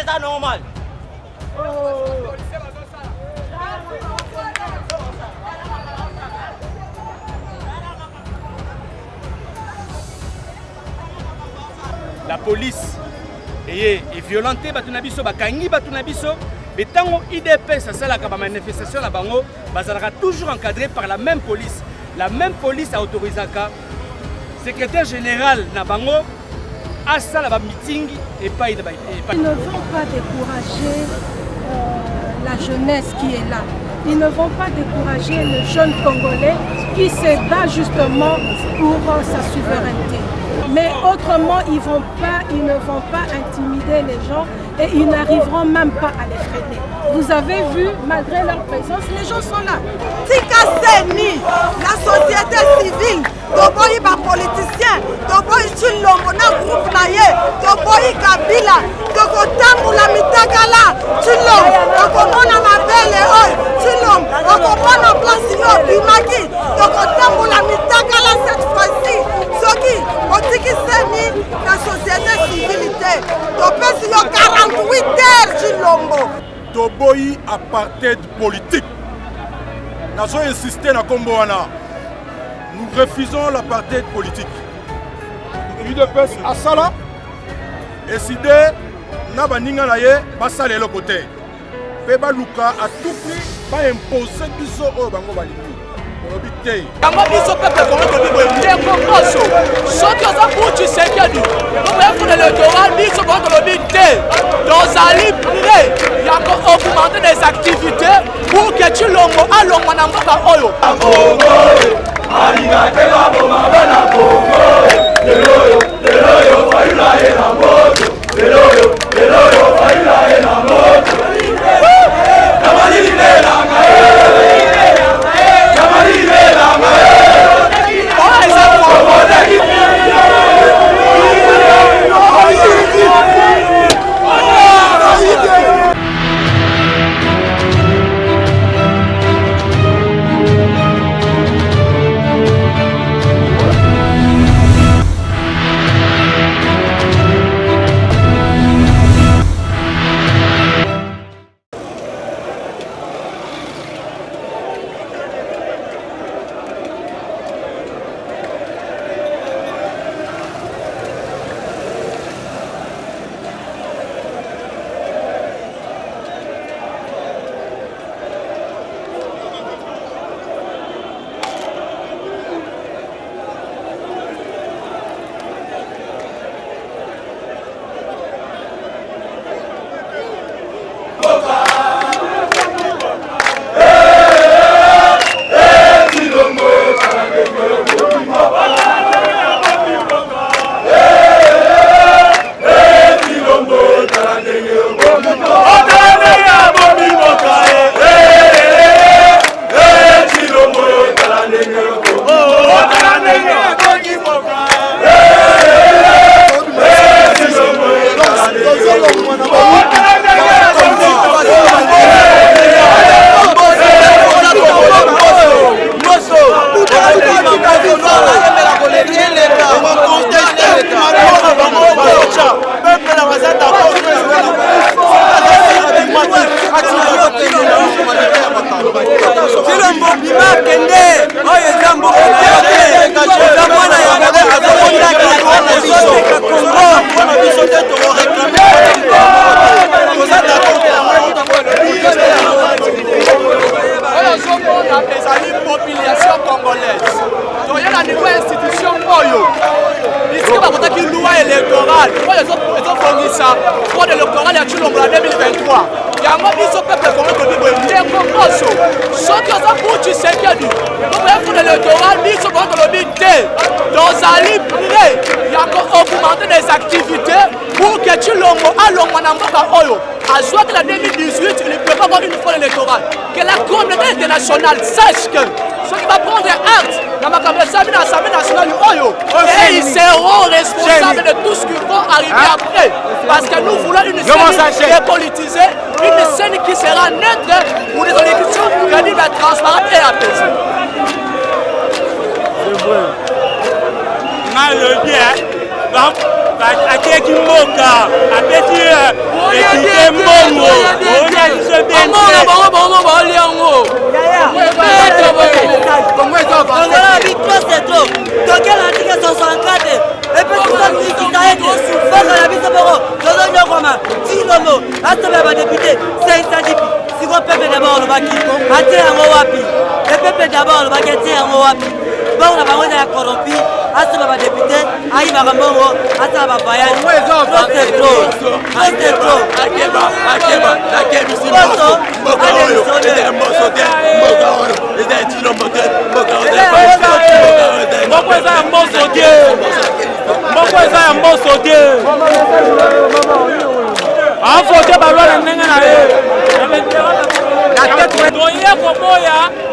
c'est normal. La police est violentée, batunabiso, bakangi batunabiso. Mais tant IDPS, ça la manifestation là bango, sera toujours encadré par la même police. La même police a autorisé le secrétaire général Nabango à ça la meeting et pas. Ils ne vont pas décourager la jeunesse qui est là. Ils ne vont pas décourager le jeune Congolais qui se bat justement pour sa souveraineté. Mais autrement, ils ne vont pas intimider les gens et ils n'arriveront même pas à les freiner. Vous avez vu, malgré leur présence, les gens sont là. Tika Seni, la société civile, Toboyi ba politicien, Toboyi Chilombo na groupe naye, Toboyi Kabila, Tokotambu la mitakala, Chilombo, Tokomona mabele oi, Chilombo, Tokomona place yo bimaki, Tokotambu la mitakala cette fois-ci. Soki, Otiki Seni, la société civile, Topesi yo 48 heures Chilombo. Toboyi apartheid politique. Nous avons insisté dans Komboana. Nous refusons l'apartheid politique. UDPS à Sala, décidé, n'a pas ninga naye, basa le côté. Peba Luka a tout pris, pas imposer biso au bango balimi. Kama biso peuple congolais to bibo ndeko oso soki oza butu sekedi pour l'électoral biso ko lobi te dozali prêt ya ko augmenter des activités pour que Tshilombo alongwa na mboka oyo alinga te ba boma bana Congo lelo faila ena moto lelo faila ena moto kamali lela population congolaise. Donc il y a la nouvelle institution ici va voter une loi électorale. Ils ont fourni ça pour l'électoral et Tshilombo en 2023. Il y a un petit peuple congolais qui est Oso. Ceux qui ont pour Tshisekedi, pour l'électoral, ils sont contre le budget. Dans un livre prêt, il y a augmenté des activités pour que Tshilombo alongo na mboka oyo. À soit que la 2018, il ne peut pas avoir une fois électorale. Que la communauté internationale sache que ceux qui vont prendre acte dans l'Assemblée nationale Oyo, et ils seront responsables de tout ce qui va arriver après. Parce que nous voulons une scène dépolitisée, une scène qui sera neutre pour des élections crédibles, transparentes et apaisées. C'est vrai. Le bien, donc, à qui est qui moque, à qui est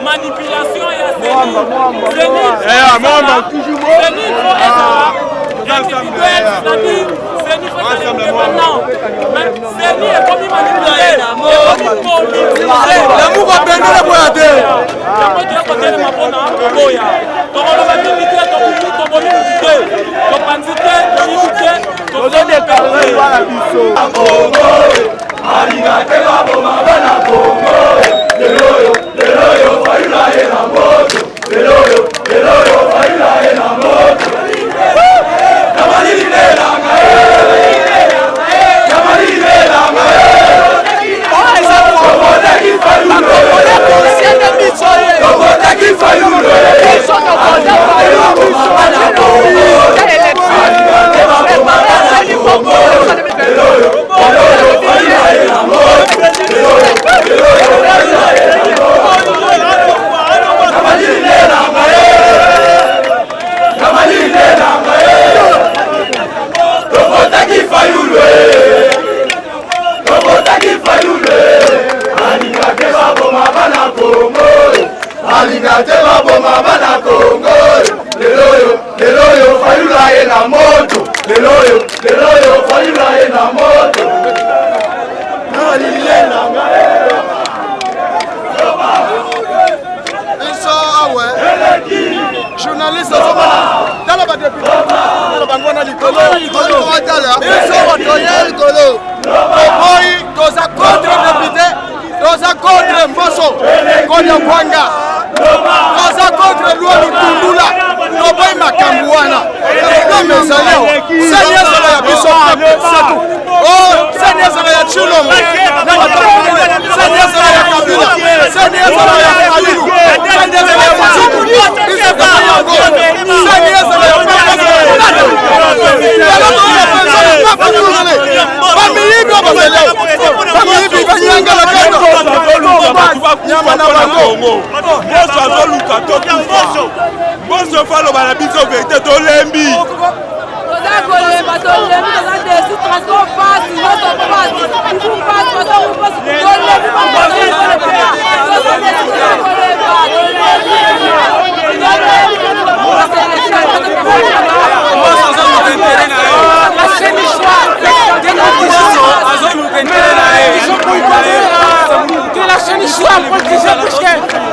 manipulation et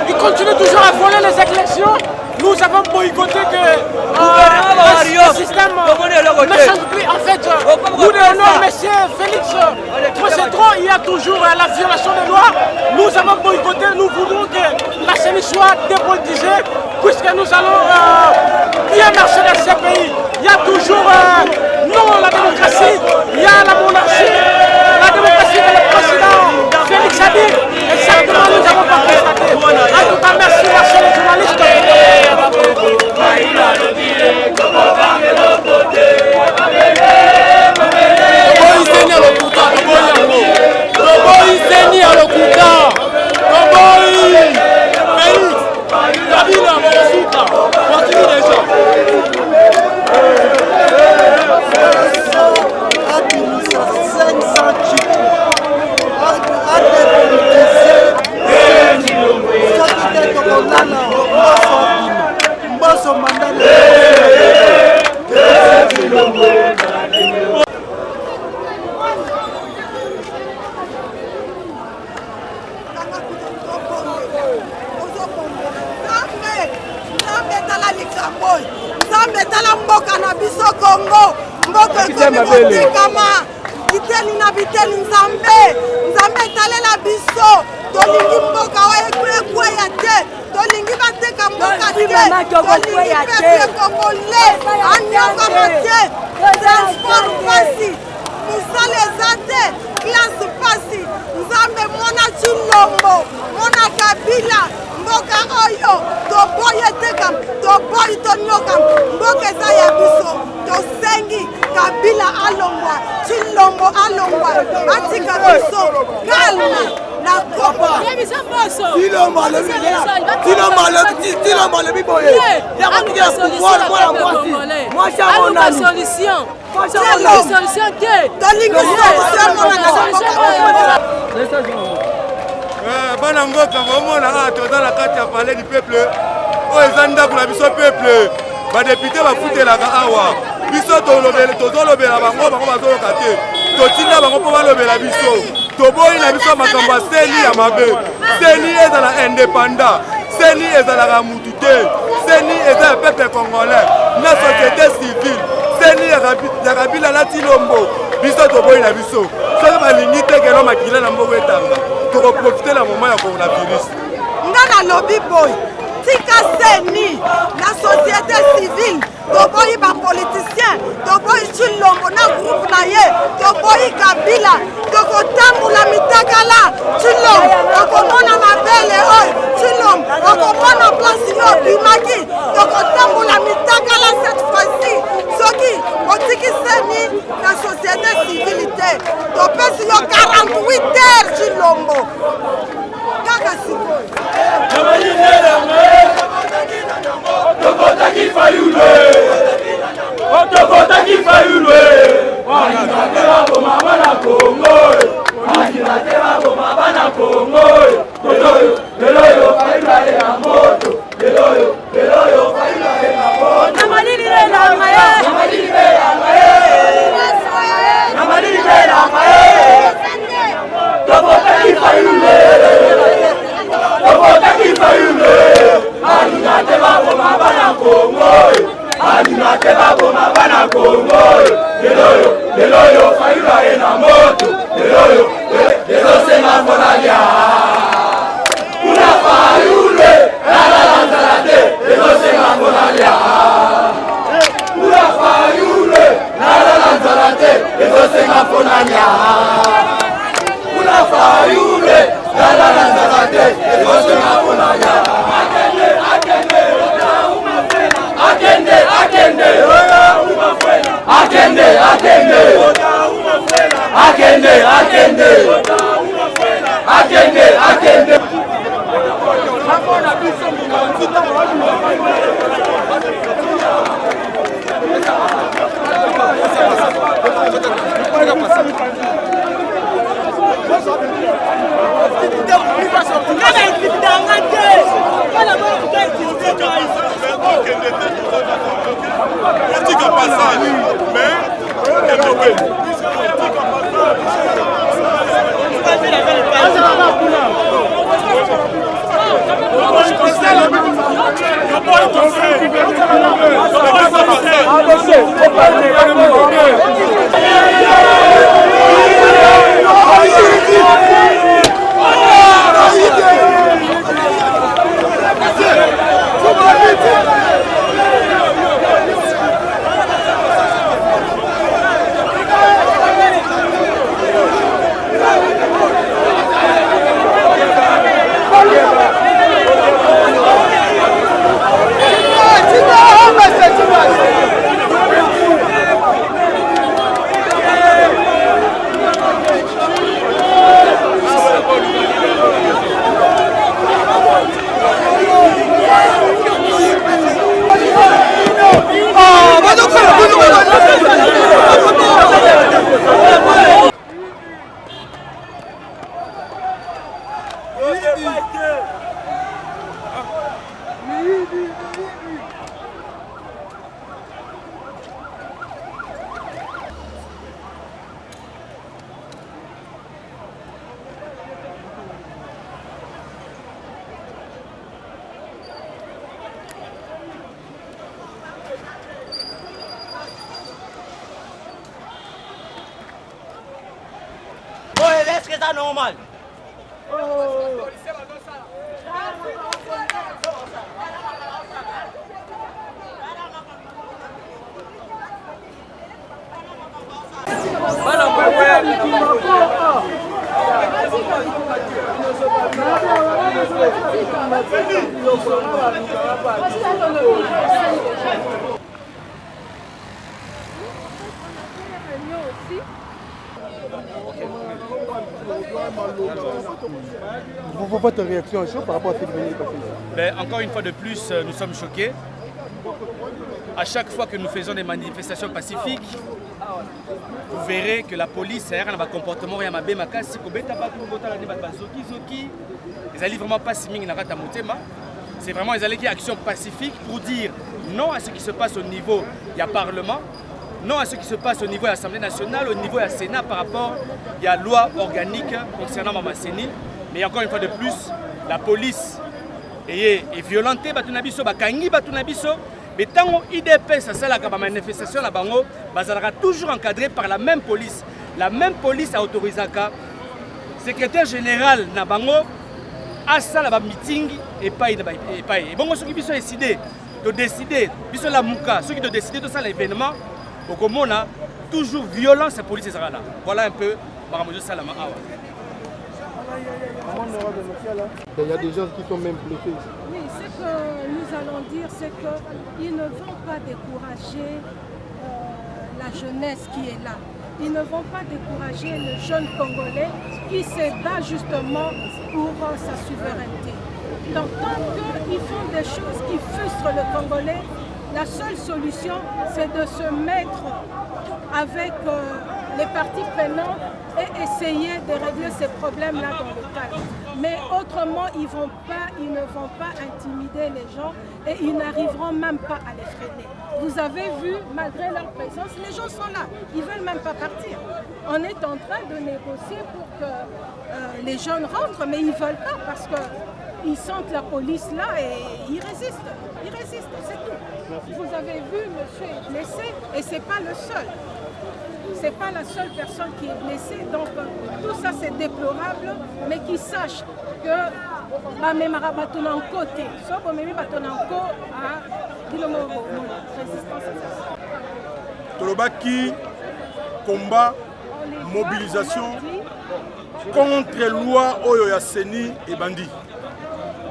il continue toujours à voler les élections. Nous avons boycotté que le système ne change plus. En fait, nous donnons M. Félix Procédron, il y a toujours la violation des lois. Nous avons boycotté, nous voulons que la CENI soit dépolitisée, puisque nous allons bien marcher dans ce pays. Il y a toujours non la démocratie, il y a la monarchie, la démocratie que le président Félix a dit. Exactement, nous n'avons pas constaté. En tout cas, merci, merci les journalistes. Biteli na biteli nzambe etalela biso congolais, transport pasi, musala eza te, classe pasi, nzambe mona Chilombo, mona Kabila, mboka oyo, toboyi etekam, toboyi tonyokam, mboka eza ya biso, tosengi Kabila alongwa, Chilombo alongwa, batika biso, calme. La Copa. Tilombo le biboye. Il y a pas de pouvoir moi voici. Moi j'ai mon solution. Solution que bana mboka bomona toza na kati ya palais du peuple oyo eza ndako na biso peuple badepute bafutelaka awa biso tozolobela bango bazoloka te totinda bango mpo balobela biso toboyi na biso makambo ya seni ya mabe seni ezala indépendant seni ezalaka mutu te seni eza ya peuple congolais na société civile seni ya Kabila na Chilombo biso toboyi na biso soki balingi te keno makila na mboka etanga tokoprofite na moma ya coronavirus nga nalobi boy tika seni na société civile toboyi bapoliticien toboyi Chilombo na groupe na ye toboyi Kabila tokotambola mitakala Chilombo okomona mabele oyo Chilombo okomona place yo bimaki tokotambola mitakala cette fois-ci soki otiki seni na société civile te topesi yo 48 heures Chilombo kaka sikoyo Otokotaki fayulwe Otokotaki fayulwe Wanginate baboma bana Kongo Wanginate baboma bana Kongo Leloyo fayula ya moto Leloyo fayula ya moto Namalili bela maye Namalili bela maye Namalili bela maye Otokotaki fayulwe Otokotaki fayulwe Anunate baboma bana Kongo Anunate baboma bana Kongo Leloyo fayula ena moto Leloyo senga fonalia Una fayule Lala lanzalate Lezo senga fonalia Una fayule Lala lanzalate Lezo senga fonalia Una fayule Lala lanzalate Lezo senga fonalia Akende. Est-ce que c'est normal? Votre réaction chaud par rapport à ce qui vient de passer? Encore une fois de plus, nous sommes choqués. À chaque fois que nous faisons des manifestations pacifiques, vous verrez que la police a un comportement qui est vraiment pas si c'est vraiment une action pacifique pour dire non à ce qui se passe au niveau du Parlement, non à ce qui se passe au niveau de l'Assemblée nationale, au niveau du Sénat par rapport à la loi organique concernant Mama Seni. Mais encore une fois de plus, la police est violentée, mais tant que l'IDPS a la manifestation, elle sera toujours encadrée par la même police. La même police a autorisé le secrétaire général Nabango à ça la meeting et pas. Et bon, ceux qui ont décidé de décider, ceux qui ont décidé de ça l'événement, on a toujours violence la police là. Voilà un peu Maramoujo Salama. Il y a des gens qui sont même blessés. Oui, ce que nous allons dire, c'est qu'ils ne vont pas décourager la jeunesse qui est là. Ils ne vont pas décourager le jeune Congolais qui se bat justement pour sa souveraineté. Donc tant qu'ils font des choses qui frustrent le Congolais, la seule solution, c'est de se mettre avec les parties prenantes et essayer de régler ces problèmes-là dans le calme. Mais autrement, ils ne vont pas intimider les gens et ils n'arriveront même pas à les freiner. Vous avez vu, malgré leur présence, les gens sont là. Ils ne veulent même pas partir. On est en train de négocier pour que les jeunes rentrent, mais ils ne veulent pas parce qu'ils sentent la police là et ils résistent. Ils résistent, c'est tout. Vous avez vu, monsieur est blessé et ce n'est pas le seul. Ce n'est pas la seule personne qui est blessée, donc tout ça c'est déplorable, mais qu'ils sachent que même en côté, sauf que même résistance. Tolobaki, combat, mobilisation contre loi Oyo ya Seni et Bandi.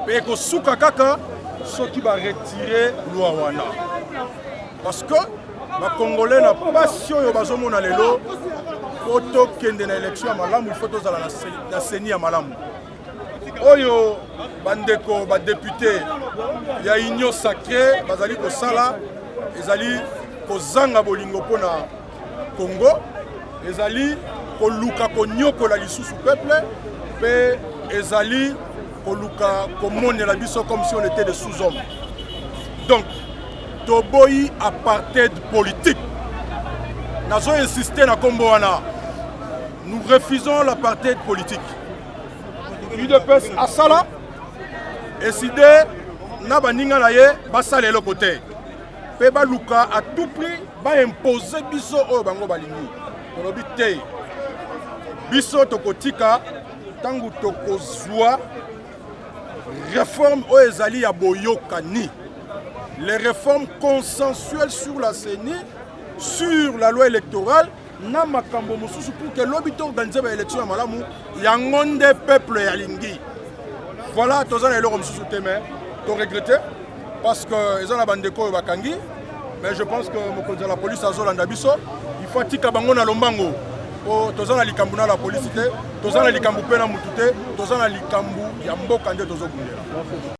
Et que souka kaka, ceux qui va retirer loi wana. Parce que les Congolais n'ont pas si on a les lots, photo qui est dans l'élection à Malam, il faut que la Seni à Malam. Oyo bandeko ba député, il y a une union sacrée, bazali ko sala, ezali ko zanga bolingo pona Congo, ezali ko luka ko nyoko la lisusu peuple, pe ezali ko luka ko mone la biso comme si on était des sous-hommes. Donc Toboyi apartheid politique. Nous avons insisté dans Komboana. Nous refusons l'apartheid politique. UDPS a sala décidé na baninga na ye basala le côté. Pe ba luka à tout prix ba imposer biso o bango balingi. Tolobi te. Biso tokotika tangu tokozwa réforme o ezali ya boyokani. Les réformes consensuelles sur la CENI, sur la loi électorale, na makambo mosusu pour que l'obito organise l'élection à Malamu, yangonde peuple ya lingi. Voilà, tous les gens qui sont regretté parce que ils ont la bande de ko bakangi, mais je pense que la police a zolanda biso, il faut tika bango na lombango. Oh, tous les likambu na la police, tous les likambu pe na mutute, tous les likambu ya mboka nde tozo bundela.